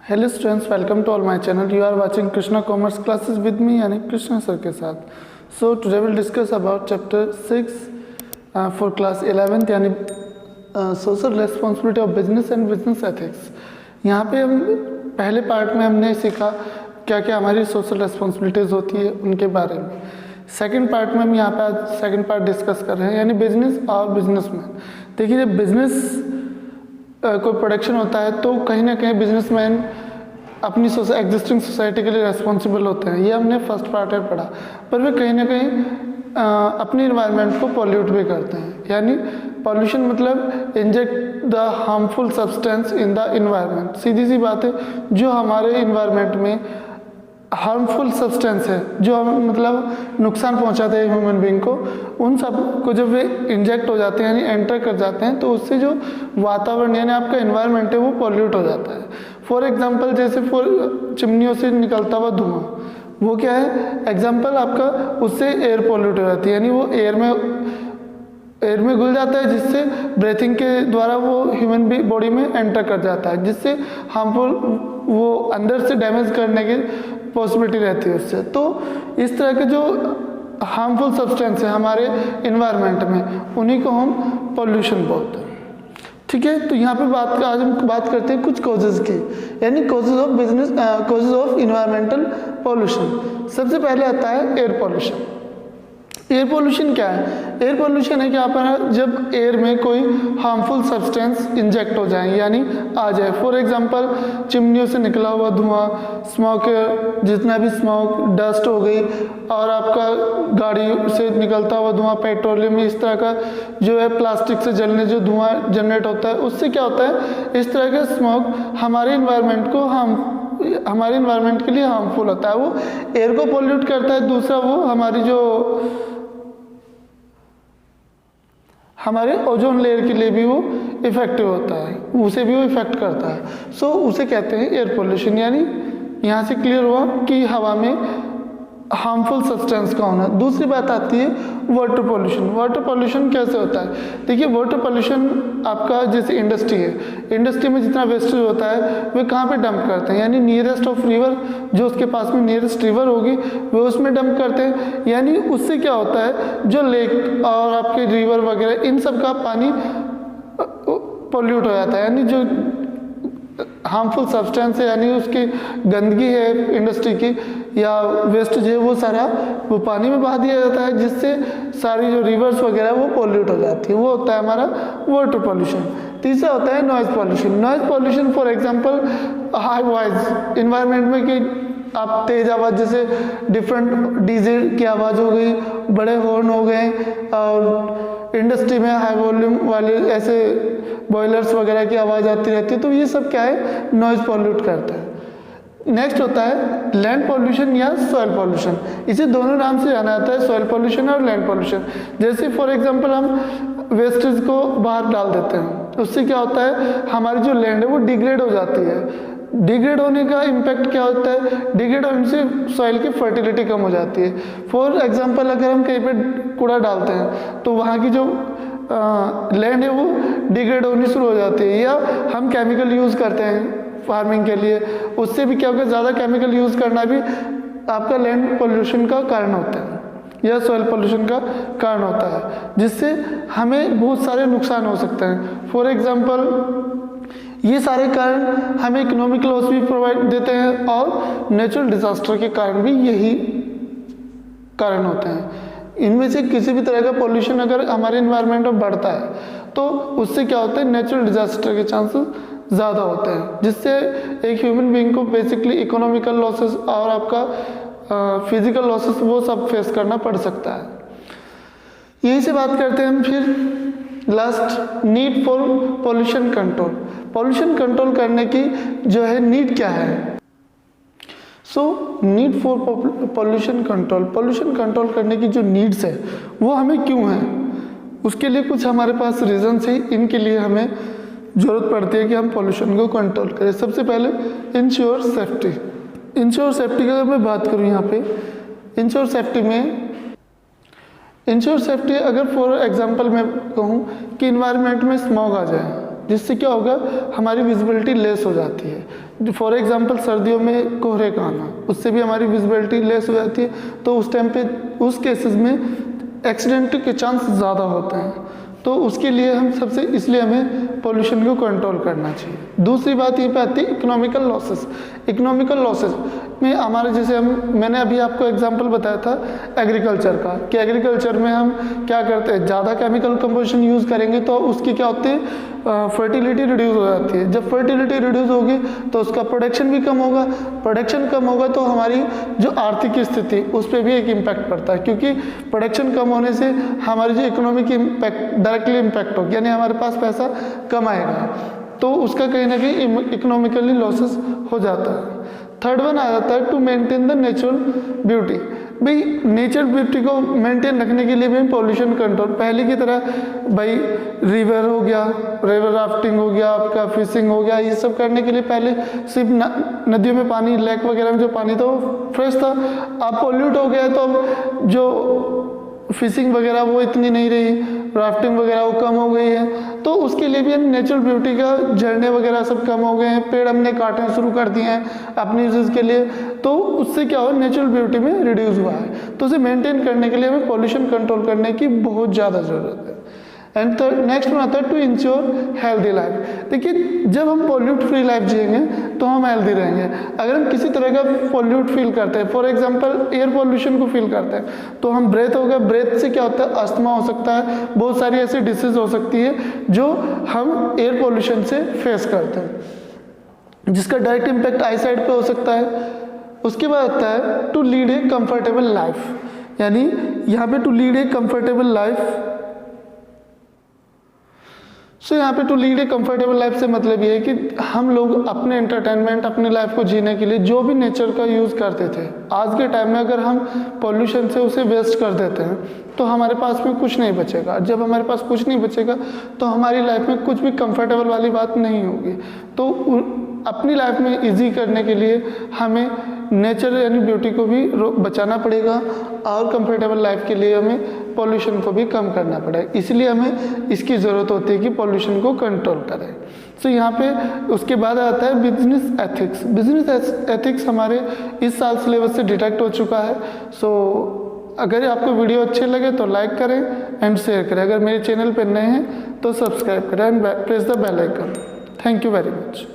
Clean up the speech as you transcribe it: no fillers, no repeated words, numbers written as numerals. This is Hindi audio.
Hello students, welcome to all my channel. You are watching Krishna commerce classes with me यानी कृष्णा सर के साथ. So today will discuss about chapter 6 for class 11th यानी social responsibility of business and business ethics. यहाँ पे हम पहले पार्ट में हमने सीखा क्या क्या हमारी सोशल रिस्पॉन्सिबिलिटीज़ होती है उनके बारे में. सेकंड पार्ट में हम यहाँ पे आज सेकंड पार्ट डिस्कस कर रहे हैं यानी बिजनेस और बिजनेसमैन. देखिए, जब बिजनेस कोई प्रोडक्शन होता है तो कहीं ना कहीं बिजनेसमैन अपनी एग्जिस्टिंग सोसाइटी के लिए रिस्पॉन्सिबल होते हैं. ये हमने फर्स्ट पार्ट में पढ़ा. पर वे कहीं ना कहीं अपनी इन्वायरमेंट को पॉल्यूट भी करते हैं. यानी पॉल्यूशन मतलब inject the harmful substance in the environment. सीधी सी बात है, जो हमारे इन्वायरमेंट में हार्मफुल सब्सटेंस है जो हम मतलब नुकसान पहुंचाते हैं ह्यूमन बीइंग को, उन सब को जब वे इंजेक्ट हो जाते हैं यानी एंटर कर जाते हैं तो उससे जो वातावरण यानी आपका इन्वायरमेंट है वो पॉल्यूट हो जाता है. फॉर एग्जांपल जैसे चिमनियों से निकलता हुआ धुआं, वो क्या है एग्जांपल आपका, उससे एयर पॉल्यूट हो जाती है यानी वो एयर में घुल जाता है जिससे ब्रीथिंग के द्वारा वो ह्यूमन बॉडी में एंटर कर जाता है जिससे हार्मफुल वो अंदर से डैमेज करने की पॉसिबिलिटी रहती है उससे. तो इस तरह के जो हार्मफुल सब्सटेंस है हमारे इन्वायरमेंट में उन्हीं को हम पॉल्यूशन बोलते हैं. ठीक है, तो यहाँ पे आज हम बात करते हैं कुछ कॉजेज की यानी कॉजेज ऑफ इन्वायरमेंटल पॉल्यूशन. सबसे पहले आता है एयर पॉल्यूशन. एयर पोल्यूशन क्या है? एयर पोल्यूशन है कि आप जब एयर में कोई हार्मफुल सब्सटेंस इंजेक्ट हो जाए यानी आ जाए. फॉर एग्जांपल चिमनियों से निकला हुआ धुआं, स्मोक, जितना भी स्मोक, डस्ट हो गई, और आपका गाड़ी से निकलता हुआ धुआं, पेट्रोलियम, इस तरह का जो है प्लास्टिक से जलने जो धुआं जनरेट होता है, उससे क्या होता है इस तरह का स्मोक हमारे इन्वायरमेंट के लिए हार्मफुल होता है. वो एयर को पोल्यूट करता है. दूसरा वो हमारे ओजोन लेयर के लिए भी वो इफेक्टिव होता है, उसे भी वो इफेक्ट करता है. सो उसे कहते हैं एयर पोल्यूशन. यानी यहाँ से क्लियर हुआ कि हवा में हार्मफुल सब्सटेंस का होना. दूसरी बात आती है वाटर पोल्यूशन. वाटर पोल्यूशन कैसे होता है? देखिए, वाटर पोल्यूशन आपका जैसे इंडस्ट्री है, इंडस्ट्री में जितना वेस्टेज होता है वे कहाँ पे डंप करते हैं यानी नियरेस्ट ऑफ रिवर, जो उसके पास में नियरेस्ट रिवर होगी वे उसमें डंप करते हैं. यानी उससे क्या होता है जो लेक और आपके रिवर वगैरह इन सब का पानी पोल्यूट हो जाता है. यानी जो हार्मफुल सब्सटेंस है यानी उसकी गंदगी है इंडस्ट्री की या वेस्ट जो है वो सारा वो पानी में बहा दिया जाता है जिससे सारी जो रिवर्स वगैरह वो पोल्यूट हो जाती है. वो होता है हमारा वाटर पोल्यूशन. तीसरा होता है noise pollution. Noise pollution for example high voice environment में कि आप तेज आवाज़ जैसे डिफरेंट डीजे की आवाज़ हो गई, बड़े हॉर्न हो गए, और इंडस्ट्री में हाई वॉल्यूम वाले ऐसे बॉयलर्स वगैरह की आवाज़ आती रहती है. तो ये सब क्या है नॉइज पॉल्यूट करता है. नेक्स्ट होता है लैंड पॉल्यूशन या सॉइल पॉल्यूशन. इसे दोनों नाम से जाना जाता है, सॉइल पॉल्यूशन और लैंड पॉल्यूशन. जैसे फॉर एग्जांपल हम वेस्टेज को बाहर डाल देते हैं, उससे क्या होता है हमारी जो लैंड है वो डिग्रेड हो जाती है. डिग्रेड होने का इम्पैक्ट क्या होता है? डिग्रेड होने से सॉइल की फर्टिलिटी कम हो जाती है. फॉर एग्जांपल अगर हम कहीं पे कूड़ा डालते हैं तो वहाँ की जो लैंड है वो डिग्रेड होनी शुरू हो जाती है. या हम केमिकल यूज़ करते हैं फार्मिंग के लिए, उससे भी क्या होगा ज़्यादा केमिकल यूज़ करना भी आपका लैंड पोल्यूशन का कारण होता है या सॉइल पोल्यूशन का कारण होता है जिससे हमें बहुत सारे नुकसान हो सकते हैं. फॉर एग्जांपल ये सारे कारण हमें इकोनॉमिक लॉस भी प्रोवाइड देते हैं और नेचुरल डिजास्टर के कारण भी यही कारण होते हैं. इनमें से किसी भी तरह का पोल्यूशन अगर हमारे इन्वायरमेंट में बढ़ता है तो उससे क्या होता है नेचुरल डिजास्टर के चांसेस ज़्यादा होते हैं जिससे एक ह्यूमन बीइंग को बेसिकली इकोनॉमिकल लॉसेस और आपका फिजिकल लॉसेस वो सब फेस करना पड़ सकता है. यही से बात करते हैं हम फिर last need for pollution control. Pollution control करने की जो है नीड क्या है? So need for pollution control करने की जो नीड्स है वो हमें क्यों है, उसके लिए कुछ हमारे पास रीजंस है. इनके लिए हमें ज़रूरत पड़ती है कि हम पॉल्यूशन को कंट्रोल करें. सबसे पहले इंश्योर सेफ्टी. इंश्योर सेफ्टी की अगर मैं बात करूँ यहाँ पे इंश्योर सेफ्टी अगर फॉर एग्जांपल मैं कहूँ कि इन्वायरमेंट में स्मॉग आ जाए जिससे क्या होगा, हमारी विजिबिलिटी लेस हो जाती है। फॉर एग्जांपल सर्दियों में कोहरे का आना, उससे भी हमारी विजिबिलिटी लेस हो जाती है, तो उस टाइम पे उस केसेस में एक्सीडेंट के चांस ज़्यादा होते हैं। तो उसके लिए हम सबसे इसलिए हमें पोल्यूशन को कंट्रोल करना चाहिए। दूसरी बात ये पे आती है इकोनॉमिकल लॉसेस। इकोनॉमिकल लॉसेस में हमारे जैसे मैंने अभी आपको एग्जांपल बताया था एग्रीकल्चर का, कि एग्रीकल्चर में हम क्या करते हैं, ज़्यादा केमिकल कंपोजिशन यूज़ करेंगे तो उसकी क्या होती है, फर्टिलिटी रिड्यूस हो जाती है। जब फर्टिलिटी रिड्यूस होगी तो उसका प्रोडक्शन भी कम होगा, प्रोडक्शन कम होगा तो हमारी जो आर्थिक स्थिति उस पर भी एक इम्पैक्ट पड़ता है, क्योंकि प्रोडक्शन कम होने से हमारी जो इकोनॉमिक इम्पैक्ट डायरेक्टली इम्पैक्ट होगी, यानी हमारे पास पैसा कम आएगा, तो उसका कहीं ना कहीं इकोनॉमिकली लॉसेस हो जाता है। थर्ड वन आ जाता है to maintain the natural beauty. भाई नेचर ब्यूटी को मेंटेन रखने के लिए भी पॉल्यूशन कंट्रोल, पहले की तरह भाई रिवर हो गया, रिवर राफ्टिंग हो गया, आपका फिशिंग हो गया, ये सब करने के लिए पहले सिर्फ नदियों में पानी, लेक वगैरह में जो पानी था वो फ्रेश था। अब पॉल्यूट हो गया तो अब जो फिशिंग वगैरह वो इतनी नहीं रही, राफ्टिंग वगैरह वो कम हो गई है, तो उसके लिए भी नेचुरल ब्यूटी का झरने वगैरह सब कम हो गए हैं, पेड़ हमने काटने शुरू कर दिए हैं अपनी यूजेस के लिए, तो उससे क्या हुआ, नेचुरल ब्यूटी में रिड्यूस हुआ है। तो उसे मेंटेन करने के लिए हमें पॉल्यूशन कंट्रोल करने की बहुत ज़्यादा ज़रूरत है। एंड नेक्स्ट वन आता है टू इंश्योर हेल्दी लाइफ। देखिए जब हम पॉल्यूट फ्री लाइफ जिएंगे तो हम हेल्दी रहेंगे। अगर हम किसी तरह का पॉल्यूट फील करते हैं, फॉर एग्जांपल एयर पॉल्यूशन को फील करते हैं, तो हम ब्रेथ हो गया, ब्रेथ से क्या होता है, अस्थमा हो सकता है, बहुत सारी ऐसी डिसीज हो सकती है जो हम एयर पॉल्यूशन से फेस करते हैं, जिसका डायरेक्ट इम्पैक्ट आई साइड पे हो सकता है। उसके बाद आता है to lead a comfortable life, यानी यहाँ पे to lead a comfortable life. So यहाँ पे to lead a comfortable life से मतलब ये है कि हम लोग अपने एंटरटेनमेंट, अपनी लाइफ को जीने के लिए जो भी नेचर का यूज़ करते थे, आज के टाइम में अगर हम पॉल्यूशन से उसे वेस्ट कर देते हैं तो हमारे पास में कुछ नहीं बचेगा। जब हमारे पास कुछ नहीं बचेगा तो हमारी लाइफ में कुछ भी कंफर्टेबल वाली बात नहीं होगी। तो अपनी लाइफ में इजी करने के लिए हमें नेचर यानी ब्यूटी को भी बचाना पड़ेगा और कंफर्टेबल लाइफ के लिए हमें पॉल्यूशन को भी कम करना पड़ेगा। इसलिए हमें इसकी ज़रूरत होती है कि पॉल्यूशन को कंट्रोल करें। तो यहाँ पे उसके बाद आता है बिजनेस एथिक्स। बिजनेस एथिक्स हमारे इस साल सिलेबस से डिटेक्ट हो चुका है। सो अगर आपको वीडियो अच्छे लगे तो लाइक करें एंड शेयर करें। अगर मेरे चैनल पर नए हैं तो सब्सक्राइब करें and press the bell icon. Thank you very much.